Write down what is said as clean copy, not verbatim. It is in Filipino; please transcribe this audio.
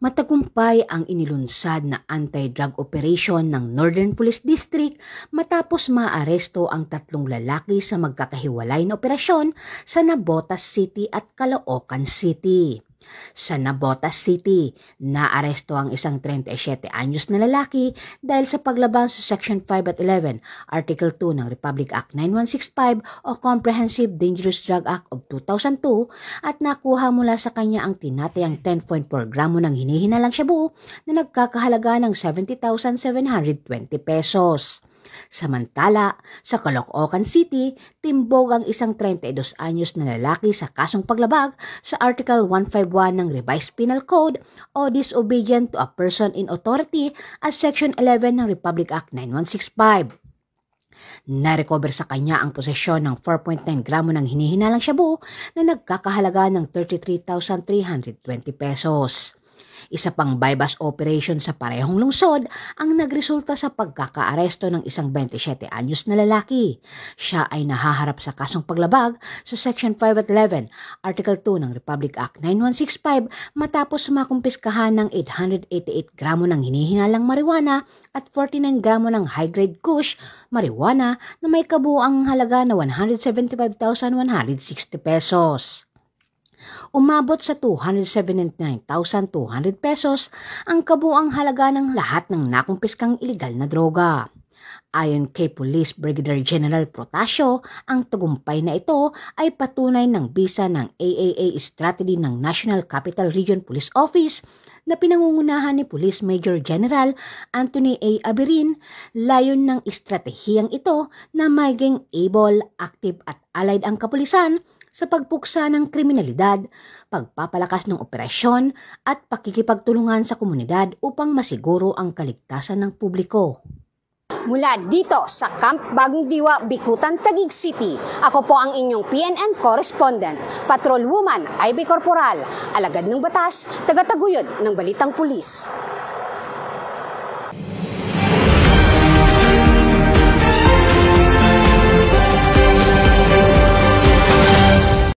Matagumpay ang inilunsad na anti-drug operation ng Northern Police District matapos maaresto ang 3 lalaki sa magkakahiwalay na operasyon sa Navotas City at Caloocan City. Sa Navotas City, naaresto ang isang 37 anyos na lalaki dahil sa paglabag sa Section 5 at 11, Article 2 ng Republic Act 9165 o Comprehensive Dangerous Drug Act of 2002 at nakuha mula sa kanya ang tinatayang 10.4 gramo ng hinihinalang shabu na nagkakahalaga ng 70,720 pesos. Samantala, sa Caloocan City, timbog ang isang 32 anyos na lalaki sa kasong paglabag sa Article 151 ng Revised Penal Code o Disobedient to a Person in Authority at Section 11 ng Republic Act 9165. Narecover sa kanya ang posesyon ng 4.9 gramo ng hinihinalang shabu na nagkakahalaga ng 33,320 pesos. Isa pang bypass operation sa parehong lungsod ang nagresulta sa pagkakaaresto ng isang 27 anyos na lalaki. Siya ay nahaharap sa kasong paglabag sa Section 5 at 11, Article 2 ng Republic Act 9165 matapos makumpiskahan ng 888 gramo ng hinihinalang marijuana at 49 gramo ng high-grade kush marijuana na may kabuuang halaga na 175,160 pesos. Umabot sa 279,200 pesos ang kabuang halaga ng lahat ng nakumpiskang ilegal na droga. Ayon kay Police Brigadier General Protasio, ang tagumpay na ito ay patunay ng bisa ng AAA strategy ng National Capital Region Police Office na pinangungunahan ni Police Major General Anthony A. Abirin. Layon ng estratehiyang ito na maging able, active at allied ang kapulisan sa pagpuksa ng kriminalidad, pagpapalakas ng operasyon at pakikipagtulungan sa komunidad upang masiguro ang kaligtasan ng publiko. Mula dito sa Camp Bagong Diwa, Bicutan, Taguig City, ako po ang inyong PNN correspondent, Patrol Woman Ivy Corporal, alagad ng batas, tagataguyod ng Balitang Pulis.